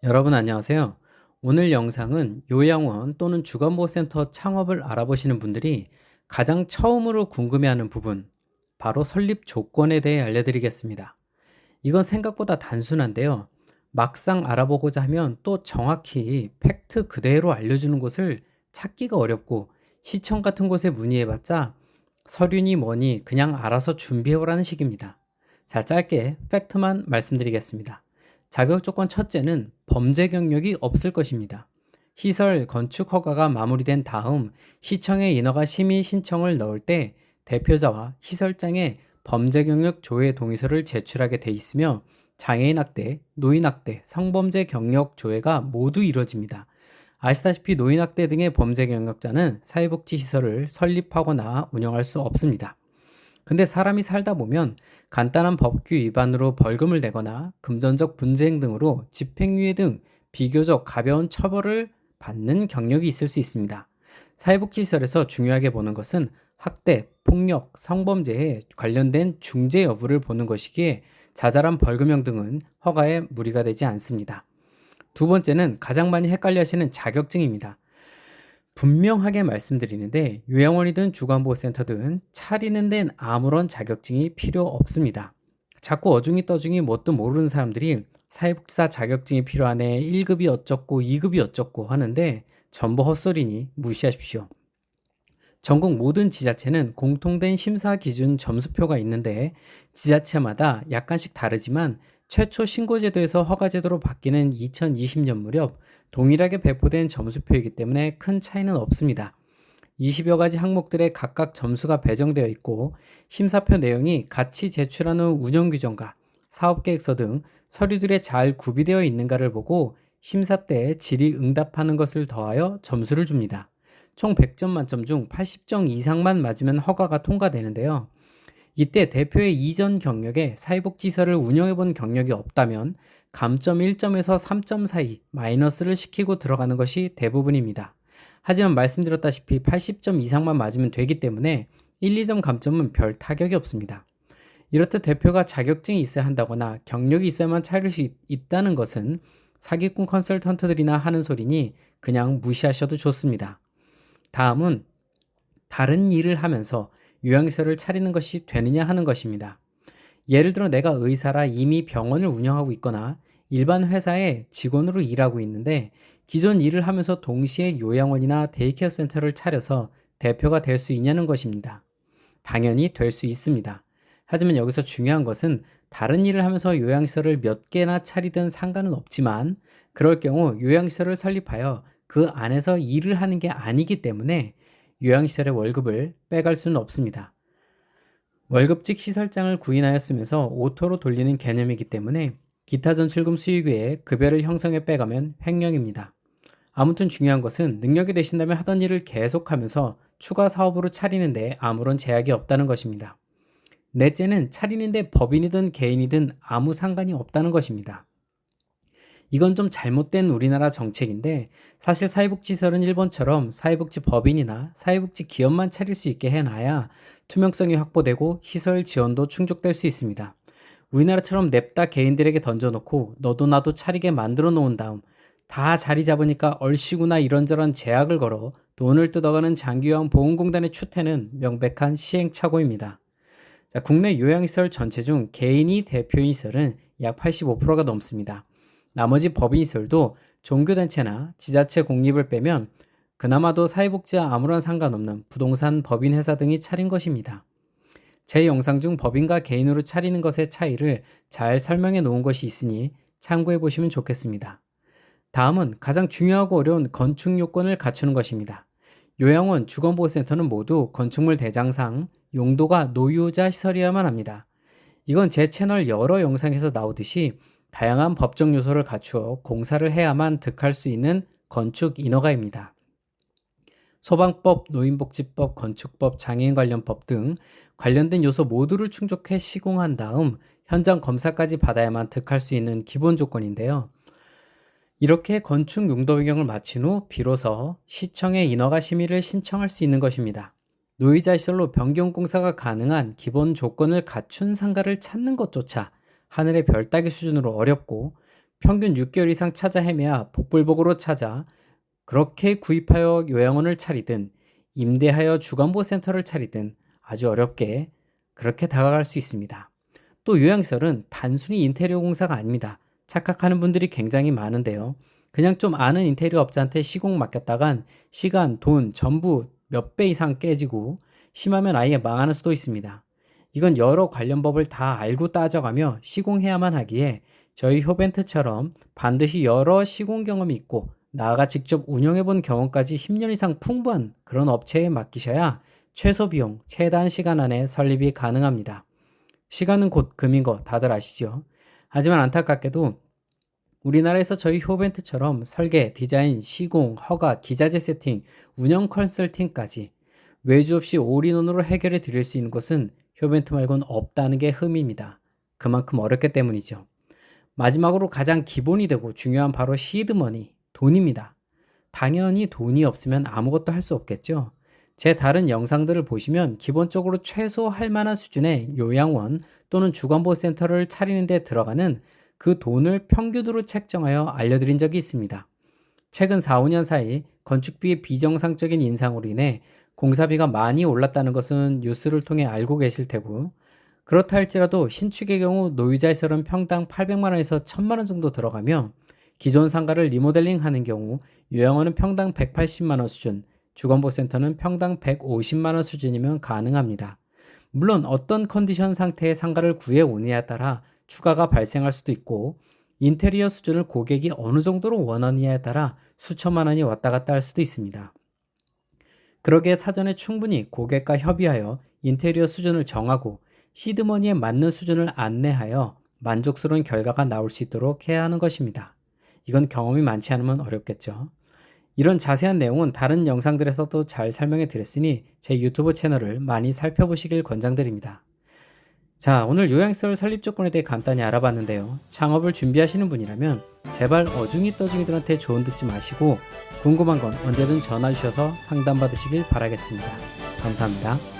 여러분 안녕하세요. 오늘 영상은 요양원 또는 주간보호센터 창업을 알아보시는 분들이 가장 처음으로 궁금해하는 부분, 바로 설립 조건에 대해 알려드리겠습니다. 이건 생각보다 단순한데요. 막상 알아보고자 하면 또 정확히 팩트 그대로 알려주는 곳을 찾기가 어렵고 시청 같은 곳에 문의해봤자 서류니 뭐니 그냥 알아서 준비해오라는 식입니다. 자, 짧게 팩트만 말씀드리겠습니다. 자격 조건 첫째는 범죄 경력이 없을 것입니다. 시설 건축 허가가 마무리된 다음 시청에 인허가 심의 신청을 넣을 때 대표자와 시설장에 범죄 경력 조회 동의서를 제출하게 돼 있으며 장애인 학대, 노인 학대, 성범죄 경력 조회가 모두 이루어집니다. 아시다시피 노인 학대 등의 범죄 경력자는 사회복지시설을 설립하거나 운영할 수 없습니다. 근데 사람이 살다 보면 간단한 법규 위반으로 벌금을 내거나 금전적 분쟁 등으로 집행유예 등 비교적 가벼운 처벌을 받는 경력이 있을 수 있습니다. 사회복지시설에서 중요하게 보는 것은 학대, 폭력, 성범죄에 관련된 중재 여부를 보는 것이기에 자잘한 벌금형 등은 허가에 무리가 되지 않습니다. 두 번째는 가장 많이 헷갈려 하시는 자격증입니다. 분명하게 말씀드리는데 요양원이든 주간보호센터든 차리는 데는 아무런 자격증이 필요 없습니다. 자꾸 어중이 떠중이 뭣도 모르는 사람들이 사회복지사 자격증이 필요하네, 1급이 어쩌고 2급이 어쩌고 하는데 전부 헛소리니 무시하십시오. 전국 모든 지자체는 공통된 심사 기준 점수표가 있는데 지자체마다 약간씩 다르지만 최초 신고제도에서 허가제도로 바뀌는 2020년 무렵 동일하게 배포된 점수표이기 때문에 큰 차이는 없습니다. 20여 가지 항목들에 각각 점수가 배정되어 있고 심사표 내용이 같이 제출하는 운영규정과 사업계획서 등 서류들에 잘 구비되어 있는가를 보고 심사 때 질의응답하는 것을 더하여 점수를 줍니다. 총 100점 만점 중 80점 이상만 맞으면 허가가 통과되는데요. 이때 대표의 이전 경력에 사회복지시설을 운영해본 경력이 없다면 감점 1점에서 3점 사이 마이너스를 시키고 들어가는 것이 대부분입니다. 하지만 말씀드렸다시피 80점 이상만 맞으면 되기 때문에 1, 2점 감점은 별 타격이 없습니다. 이렇듯 대표가 자격증이 있어야 한다거나 경력이 있어야만 차릴 수 있다는 것은 사기꾼 컨설턴트들이나 하는 소리니 그냥 무시하셔도 좋습니다. 다음은 다른 일을 하면서 요양시설을 차리는 것이 되느냐 하는 것입니다. 예를 들어 내가 의사라 이미 병원을 운영하고 있거나 일반 회사의 직원으로 일하고 있는데 기존 일을 하면서 동시에 요양원이나 데이케어 센터를 차려서 대표가 될 수 있냐는 것입니다. 당연히 될 수 있습니다. 하지만 여기서 중요한 것은 다른 일을 하면서 요양시설을 몇 개나 차리든 상관은 없지만 그럴 경우 요양시설을 설립하여 그 안에서 일을 하는 게 아니기 때문에 요양시설의 월급을 빼갈 수는 없습니다. 월급직 시설장을 구인하였으면서 오토로 돌리는 개념이기 때문에 기타 전출금 수익 외에 급여를 형성해 빼가면 횡령입니다. 아무튼 중요한 것은 능력이 되신다면 하던 일을 계속하면서 추가 사업으로 차리는데 아무런 제약이 없다는 것입니다. 넷째는 차리는데 법인이든 개인이든 아무 상관이 없다는 것입니다. 이건 좀 잘못된 우리나라 정책인데 사실 사회복지시설은 일본처럼 사회복지법인이나 사회복지기업만 차릴 수 있게 해놔야 투명성이 확보되고 시설 지원도 충족될 수 있습니다. 우리나라처럼 냅다 개인들에게 던져놓고 너도 나도 차리게 만들어 놓은 다음 다 자리 잡으니까 얼씨구나 이런저런 제약을 걸어 돈을 뜯어가는 장기요양 보험공단의 추태는 명백한 시행착오입니다. 자, 국내 요양시설 전체 중 개인이 대표인 시설은 약 85%가 넘습니다. 나머지 법인시설도 종교단체나 지자체 공립을 빼면 그나마도 사회복지와 아무런 상관없는 부동산 법인회사 등이 차린 것입니다. 제 영상 중 법인과 개인으로 차리는 것의 차이를 잘 설명해 놓은 것이 있으니 참고해 보시면 좋겠습니다. 다음은 가장 중요하고 어려운 건축 요건을 갖추는 것입니다. 요양원, 주건보호센터는 모두 건축물 대장상 용도가 노유자 시설이어야만 합니다. 이건 제 채널 여러 영상에서 나오듯이 다양한 법적 요소를 갖추어 공사를 해야만 득할 수 있는 건축 인허가입니다. 소방법, 노인복지법, 건축법, 장애인 관련법 등 관련된 요소 모두를 충족해 시공한 다음 현장 검사까지 받아야만 득할 수 있는 기본 조건인데요. 이렇게 건축 용도 변경을 마친 후 비로소 시청에 인허가 심의를 신청할 수 있는 것입니다. 노이자 시설로 변경 공사가 가능한 기본 조건을 갖춘 상가를 찾는 것조차 하늘의 별 따기 수준으로 어렵고 평균 6개월 이상 찾아 헤매야 복불복으로 찾아 그렇게 구입하여 요양원을 차리든 임대하여 주간보센터를 차리든 아주 어렵게 그렇게 다가갈 수 있습니다. 또 요양시설은 단순히 인테리어 공사가 아닙니다. 착각하는 분들이 굉장히 많은데요. 그냥 좀 아는 인테리어 업자한테 시공 맡겼다간 시간, 돈 전부 몇 배 이상 깨지고 심하면 아예 망하는 수도 있습니다. 이건 여러 관련 법을 다 알고 따져가며 시공해야만 하기에 저희 효벤트처럼 반드시 여러 시공 경험이 있고 나아가 직접 운영해본 경험까지 10년 이상 풍부한 그런 업체에 맡기셔야 최소 비용, 최단 시간 안에 설립이 가능합니다. 시간은 곧 금인 거 다들 아시죠? 하지만 안타깝게도 우리나라에서 저희 효벤트처럼 설계, 디자인, 시공, 허가, 기자재 세팅, 운영 컨설팅까지 외주 없이 올인원으로 해결해 드릴 수 있는 곳은 효벤트 말고는 없다는 게 흠입니다. 그만큼 어렵기 때문이죠. 마지막으로 가장 기본이 되고 중요한 바로 시드머니, 돈입니다. 당연히 돈이 없으면 아무것도 할 수 없겠죠. 제 다른 영상들을 보시면 기본적으로 최소 할 만한 수준의 요양원 또는 주간보호센터를 차리는 데 들어가는 그 돈을 평균으로 책정하여 알려드린 적이 있습니다. 최근 4, 5년 사이 건축비의 비정상적인 인상으로 인해 공사비가 많이 올랐다는 것은 뉴스를 통해 알고 계실 테고, 그렇다 할지라도 신축의 경우 노유자시설은 평당 800만 원에서 1000만 원 정도 들어가며 기존 상가를 리모델링 하는 경우 요양원은 평당 180만 원 수준, 주간보센터는 평당 150만 원 수준이면 가능합니다. 물론 어떤 컨디션 상태의 상가를 구해 오느냐에 따라 추가가 발생할 수도 있고 인테리어 수준을 고객이 어느 정도로 원하느냐에 따라 수천만 원이 왔다 갔다 할 수도 있습니다. 그러기에 사전에 충분히 고객과 협의하여 인테리어 수준을 정하고 시드머니에 맞는 수준을 안내하여 만족스러운 결과가 나올 수 있도록 해야 하는 것입니다. 이건 경험이 많지 않으면 어렵겠죠. 이런 자세한 내용은 다른 영상들에서도 잘 설명해 드렸으니 제 유튜브 채널을 많이 살펴보시길 권장드립니다. 자, 오늘 요양시설 설립 조건에 대해 간단히 알아봤는데요. 창업을 준비하시는 분이라면 제발 어중이 떠중이들한테 조언 듣지 마시고 궁금한 건 언제든 전화 주셔서 상담받으시길 바라겠습니다. 감사합니다.